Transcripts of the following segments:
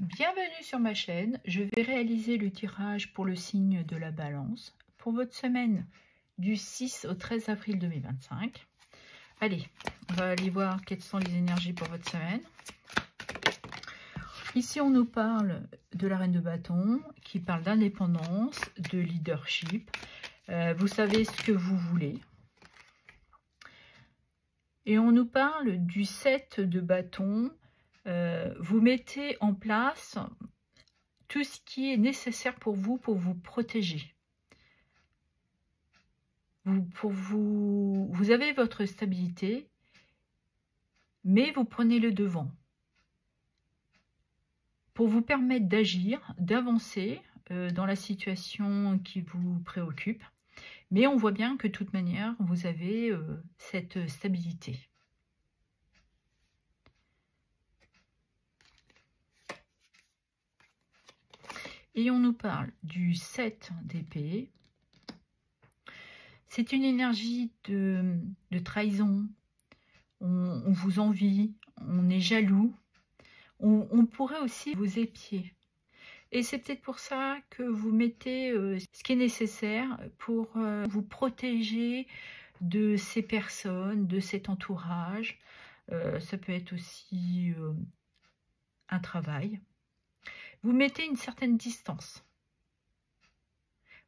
Bienvenue sur ma chaîne, je vais réaliser le tirage pour le signe de la Balance pour votre semaine du 6 au 13 avril 2025. Allez, on va aller voir quelles sont les énergies pour votre semaine. Ici, on nous parle de la Reine de Bâton, qui parle d'indépendance, de leadership. Vous savez ce que vous voulez. Et on nous parle du 7 de bâton. Vous mettez en place tout ce qui est nécessaire pour vous protéger. Vous avez votre stabilité, mais vous prenez le devant pour vous permettre d'agir, d'avancer dans la situation qui vous préoccupe. Mais on voit bien que de toute manière, vous avez cette stabilité. Et on nous parle du 7 d'épée. C'est une énergie de trahison. On vous envie, on est jaloux. On pourrait aussi vous épier. Et c'est peut-être pour ça que vous mettez ce qui est nécessaire pour vous protéger de ces personnes, de cet entourage. Ça peut être aussi un travail. Vous mettez une certaine distance.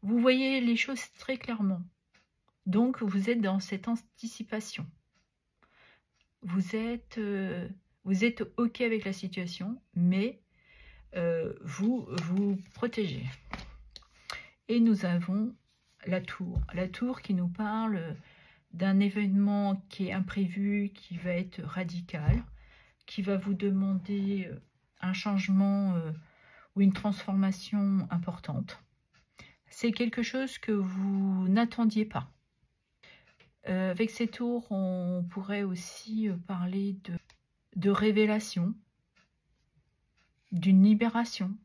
Vous voyez les choses très clairement. Donc, vous êtes dans cette anticipation. Vous êtes OK avec la situation, mais vous vous protégez. Et nous avons la tour. La tour qui nous parle d'un événement qui est imprévu, qui va être radical, qui va vous demander un changement ou une transformation importante. C'est quelque chose que vous n'attendiez pas. Avec ces tours, on pourrait aussi parler de révélation, d'une libération.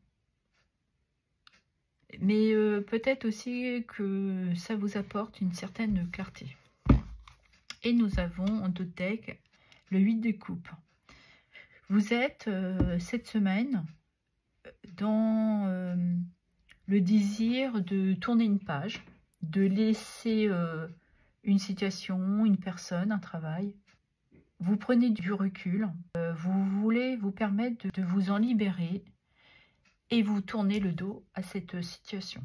Mais peut-être aussi que ça vous apporte une certaine clarté. Et nous avons en d'autres decks le 8 de coupe. Vous êtes cette semaine dans le désir de tourner une page, de laisser une situation, une personne, un travail. Vous prenez du recul, vous voulez vous permettre de vous en libérer et vous tournez le dos à cette situation.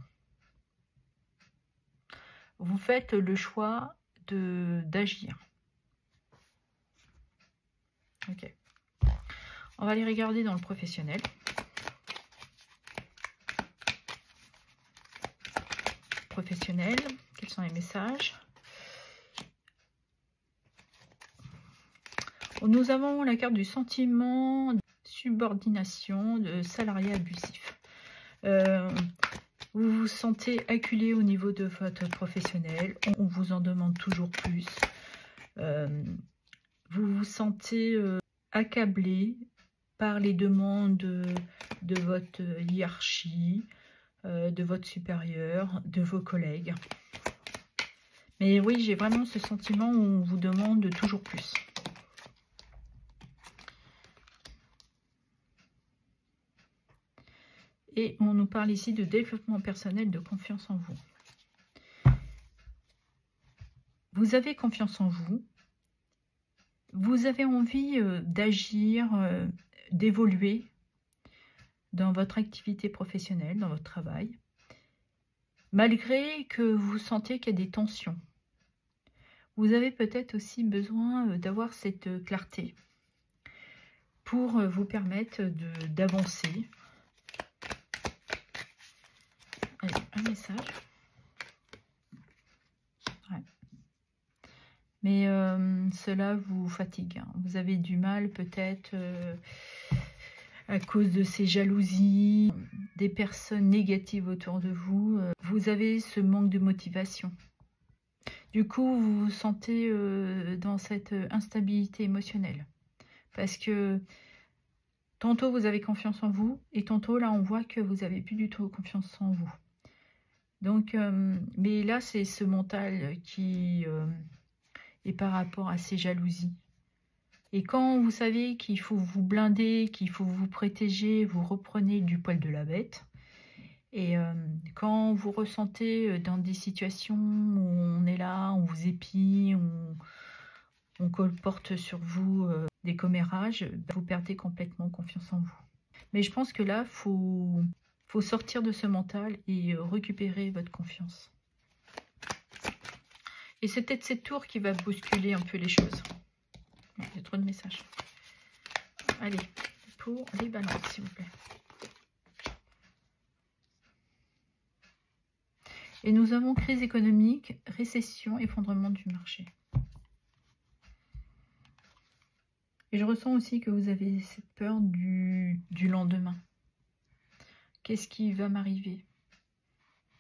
Vous faites le choix d'agir. Ok. On va aller regarder dans le professionnel. Professionnel, quels sont les messages? Nous avons la carte du sentiment de subordination, de salariat abusif. Vous vous sentez acculé au niveau de votre professionnel. On vous en demande toujours plus. Vous vous sentez accablé par les demandes de votre hiérarchie, de votre supérieur, de vos collègues. Mais oui, j'ai vraiment ce sentiment où on vous demande toujours plus. Et on nous parle ici de développement personnel, de confiance en vous. Vous avez confiance en vous. Vous avez envie d'agir, d'évoluer dans votre activité professionnelle, dans votre travail. Malgré que vous sentez qu'il y a des tensions. Vous avez peut-être aussi besoin d'avoir cette clarté pour vous permettre d'avancer. Allez, un message. Ouais. Mais cela vous fatigue. Hein. Vous avez du mal peut-être à cause de ces jalousies, des personnes négatives autour de vous. Vous avez ce manque de motivation. Du coup, vous vous sentez dans cette instabilité émotionnelle. Parce que tantôt vous avez confiance en vous et tantôt là on voit que vous n'avez plus du tout confiance en vous. Donc, mais là c'est ce mental qui est par rapport à ces jalousies. Et quand vous savez qu'il faut vous blinder, qu'il faut vous protéger, vous reprenez du poil de la bête. Et quand vous ressentez dans des situations où on est là, on vous épie, on colporte sur vous des commérages, vous perdez complètement confiance en vous. Mais je pense que là, faut sortir de ce mental et récupérer votre confiance. Et c'est peut-être cette tour qui va bousculer un peu les choses. Il y a trop de messages. Allez, pour les balances, s'il vous plaît. Et nous avons crise économique, récession, effondrement du marché. Et je ressens aussi que vous avez cette peur du lendemain. Qu'est-ce qui va m'arriver?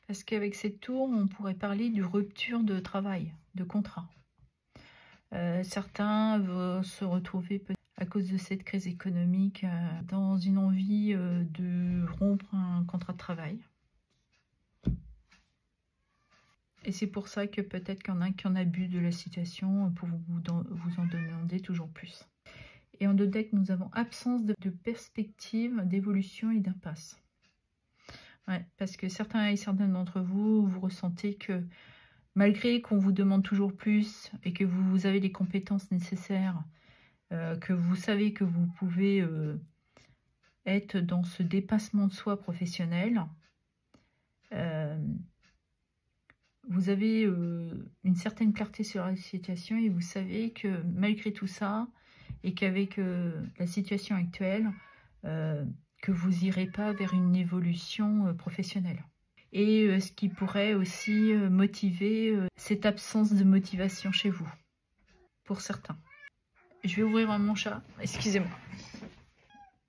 Parce qu'avec cette tour, on pourrait parler de rupture de travail, de contrat. Certains vont se retrouver peut-être à cause de cette crise économique dans une envie de rompre un contrat de travail. Et c'est pour ça que peut-être qu'il y en a qui en abusent de la situation pour vous en demander toujours plus. Et en deux decks, nous avons absence de perspective, d'évolution et d'impasse. Ouais, parce que certains et certaines d'entre vous, vous ressentez que malgré qu'on vous demande toujours plus et que vous avez les compétences nécessaires, que vous savez que vous pouvez être dans ce dépassement de soi professionnel, vous avez une certaine clarté sur la situation et vous savez que malgré tout ça et qu'avec la situation actuelle, que vous n'irez pas vers une évolution professionnelle. Et ce qui pourrait aussi motiver cette absence de motivation chez vous, pour certains. Je vais ouvrir mon chat, excusez-moi.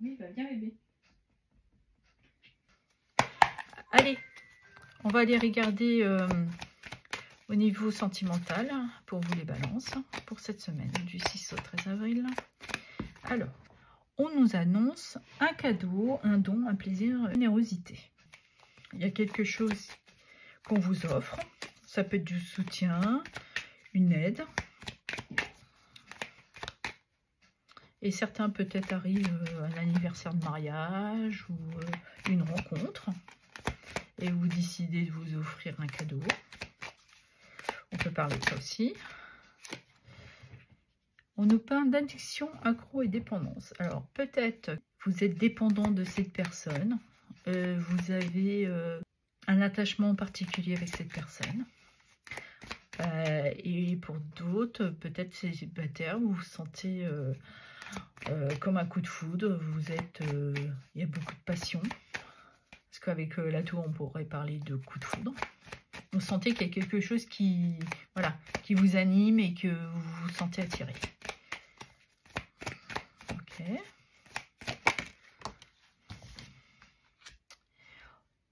Oui, il va bien bébé. Allez, on va aller regarder au niveau sentimental pour vous les balances pour cette semaine du 6 au 13 avril. Alors, on nous annonce un cadeau, un don, un plaisir, une générosité. Il y a quelque chose qu'on vous offre. Ça peut être du soutien, une aide. Et certains peut-être arrivent à un anniversaire de mariage ou une rencontre. Et vous décidez de vous offrir un cadeau. On peut parler de ça aussi. On nous parle d'addiction, accro et dépendance. Alors, peut-être vous êtes dépendant de cette personne. Vous avez un attachement particulier avec cette personne. Et pour d'autres, peut-être célibataires, vous vous sentez comme un coup de foudre. Vous êtes, il y a beaucoup de passion. Parce qu'avec la tour, on pourrait parler de coup de foudre. Vous sentez qu'il y a quelque chose qui, voilà, qui vous anime et que vous vous sentez attiré. Ok.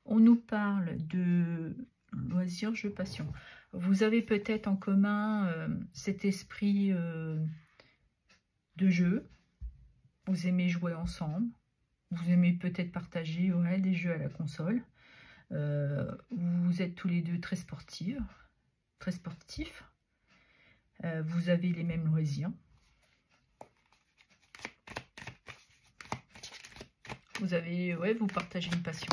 On nous parle de loisirs, jeux, passion. Vous avez peut-être en commun cet esprit de jeu. Vous aimez jouer ensemble. Vous aimez peut-être partager des jeux à la console. Vous êtes tous les deux très sportifs. Vous avez les mêmes loisirs. Vous avez, vous partagez une passion.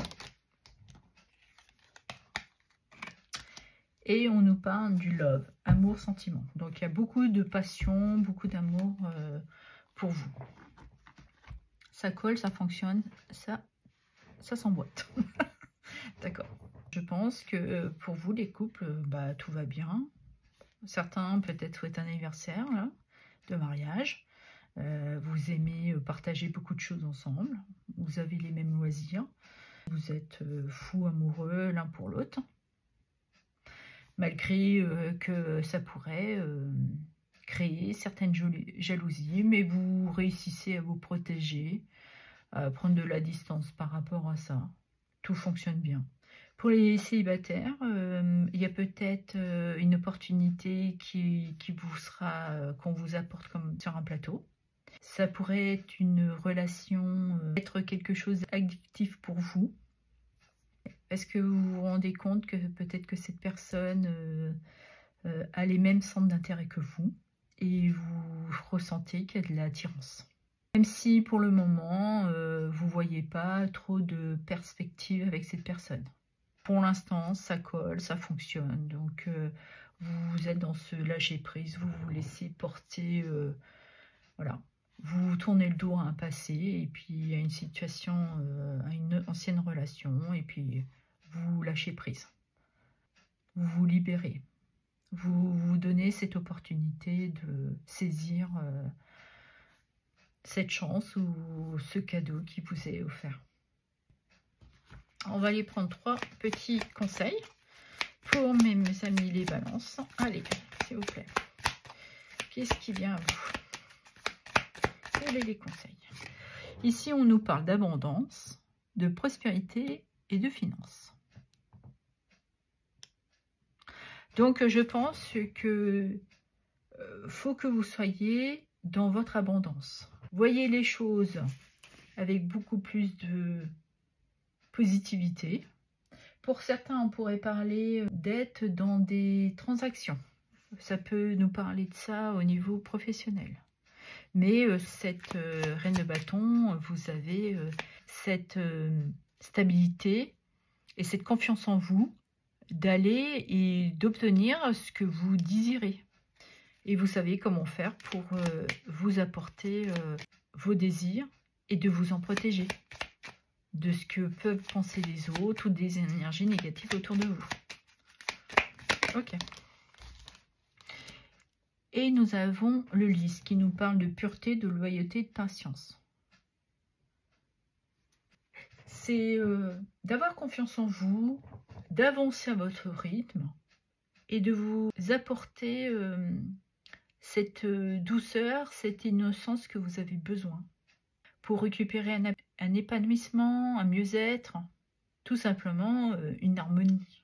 Et on nous parle du love, amour, sentiment. Donc il y a beaucoup de passion, beaucoup d'amour pour vous. Ça colle, ça fonctionne, ça s'emboîte. D'accord. Je pense que pour vous, les couples, tout va bien. Certains peut-être souhaitent un anniversaire là, de mariage. Vous aimez partager beaucoup de choses ensemble. Vous avez les mêmes loisirs. Vous êtes fous amoureux l'un pour l'autre. Malgré que ça pourrait créer certaines jalousies, mais vous réussissez à vous protéger, à prendre de la distance par rapport à ça. Tout fonctionne bien. Pour les célibataires, il y a peut-être une opportunité qu'on vous apporte comme sur un plateau. Ça pourrait être une relation, être quelque chose d'addictif pour vous. Est-ce que vous vous rendez compte que peut-être que cette personne a les mêmes centres d'intérêt que vous et vous ressentez qu'il y a de l'attirance. Même si pour le moment, vous ne voyez pas trop de perspective avec cette personne. Pour l'instant, ça colle, ça fonctionne. Donc, vous êtes dans ce lâcher-prise, vous vous laissez porter, voilà. Vous tournez le dos à un passé et puis à une situation, à une ancienne relation, et puis vous lâchez prise. Vous vous libérez. Vous vous donnez cette opportunité de saisir cette chance ou ce cadeau qui vous est offert. On va aller prendre 3 petits conseils pour mes amis les balances. Allez, s'il vous plaît. Qu'est-ce qui vient à vous? Quels sont les conseils? Ici, on nous parle d'abondance, de prospérité et de finances. Donc, je pense que faut que vous soyez dans votre abondance. Voyez les choses avec beaucoup plus de positivité. Pour certains, on pourrait parler d'être dans des transactions. Ça peut nous parler de ça au niveau professionnel. Mais cette reine de bâton, vous avez cette stabilité et cette confiance en vous d'aller et d'obtenir ce que vous désirez. Et vous savez comment faire pour vous apporter vos désirs et de vous en protéger de ce que peuvent penser les autres ou des énergies négatives autour de vous. Ok. Et nous avons le lys qui nous parle de pureté, de loyauté, de patience. C'est d'avoir confiance en vous, d'avancer à votre rythme et de vous apporter cette douceur, cette innocence que vous avez besoin pour récupérer un épanouissement, un mieux-être, tout simplement une harmonie.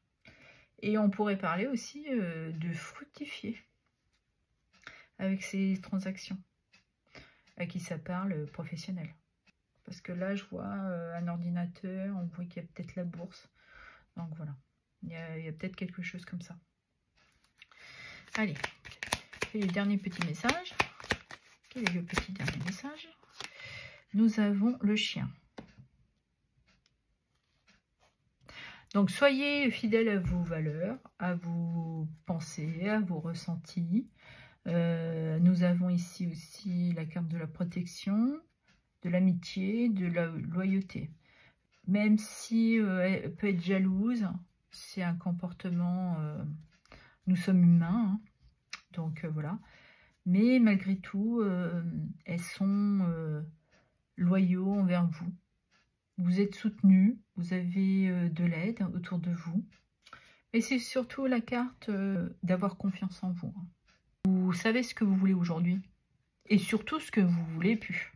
Et on pourrait parler aussi de fructifier avec ces transactions, à qui ça parle professionnel. Parce que là, je vois un ordinateur, on voit qu'il y a peut-être la bourse. Donc voilà, il y a peut-être quelque chose comme ça. Allez, et le dernier petit message. Quel est le petit dernier message? Nous avons le chien. Donc, soyez fidèles à vos valeurs, à vos pensées, à vos ressentis. Nous avons ici aussi la carte de la protection, de l'amitié, de la loyauté. Même si elle peut être jalouse, c'est un comportement... nous sommes humains, hein, donc voilà. Mais malgré tout, elles sont... loyaux envers vous. Vous êtes soutenu, vous avez de l'aide autour de vous. Et c'est surtout la carte d'avoir confiance en vous. Vous savez ce que vous voulez aujourd'hui et surtout ce que vous voulez plus.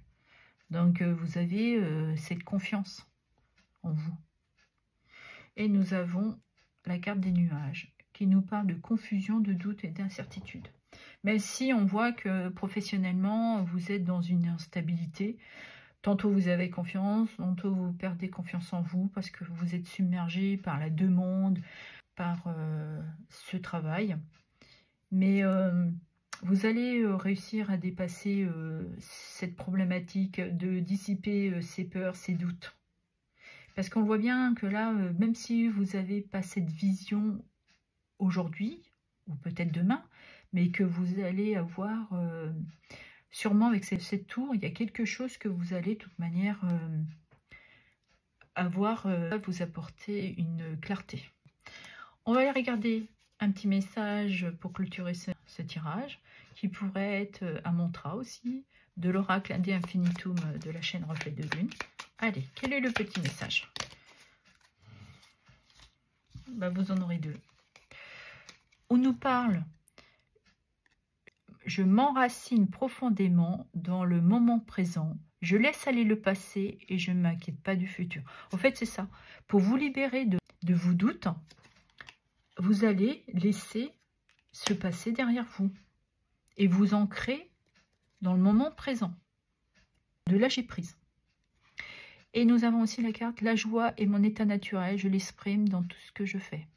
Donc vous avez cette confiance en vous. Et nous avons la carte des nuages qui nous parle de confusion, de doute et d'incertitude. Même si on voit que professionnellement, vous êtes dans une instabilité. Tantôt vous avez confiance, tantôt vous perdez confiance en vous parce que vous êtes submergé par la demande, par ce travail. Mais vous allez réussir à dépasser cette problématique, de dissiper ces peurs, ces doutes. Parce qu'on voit bien que là, même si vous n'avez pas cette vision aujourd'hui, ou peut-être demain, mais que vous allez avoir... sûrement avec cette tour, il y a quelque chose que vous allez de toute manière avoir, vous apporter une clarté. On va aller regarder un petit message pour clôturer ce tirage, qui pourrait être un mantra aussi, de l'oracle Inde Infinitum de la chaîne Reflet de Lune. Allez, quel est le petit message? Ben, vous en aurez 2. On nous parle... Je m'enracine profondément dans le moment présent. Je laisse aller le passé et je ne m'inquiète pas du futur. En fait, c'est ça. Pour vous libérer de vos doutes, vous allez laisser ce passé derrière vous et vous ancrer dans le moment présent. De lâcher prise. Et nous avons aussi la carte « La joie est mon état naturel. Je l'exprime dans tout ce que je fais ».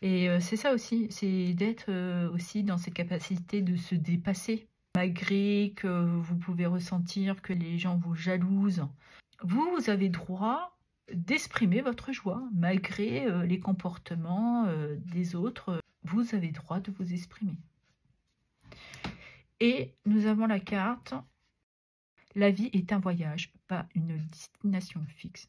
Et c'est ça aussi, c'est d'être aussi dans cette capacité de se dépasser, malgré que vous pouvez ressentir que les gens vous jalousent, vous avez droit d'exprimer votre joie, malgré les comportements des autres. Vous avez droit de vous exprimer. Et nous avons la carte « La vie est un voyage, pas une destination fixe ».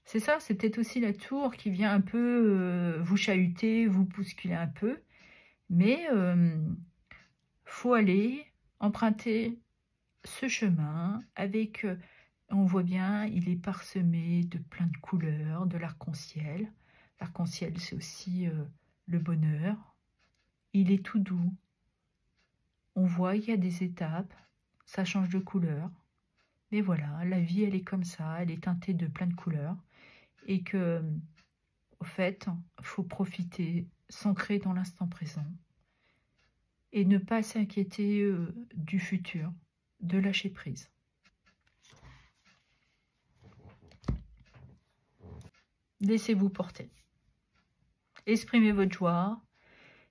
C'est ça, c'est peut-être aussi la tour qui vient un peu vous chahuter, vous bousculer un peu. Mais faut aller emprunter ce chemin avec, on voit bien, il est parsemé de plein de couleurs, de l'arc-en-ciel. L'arc-en-ciel, c'est aussi le bonheur. Il est tout doux. On voit, il y a des étapes, ça change de couleur. Mais voilà, la vie, elle est comme ça, elle est teintée de plein de couleurs. Et que, au fait, il faut profiter, s'ancrer dans l'instant présent. Et ne pas s'inquiéter du futur, de lâcher prise. Laissez-vous porter. Exprimez votre joie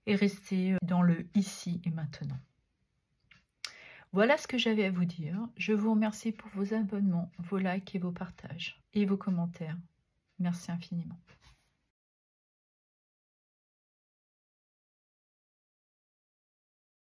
et restez dans le ici et maintenant. Voilà ce que j'avais à vous dire. Je vous remercie pour vos abonnements, vos likes et vos partages et vos commentaires. Merci infiniment.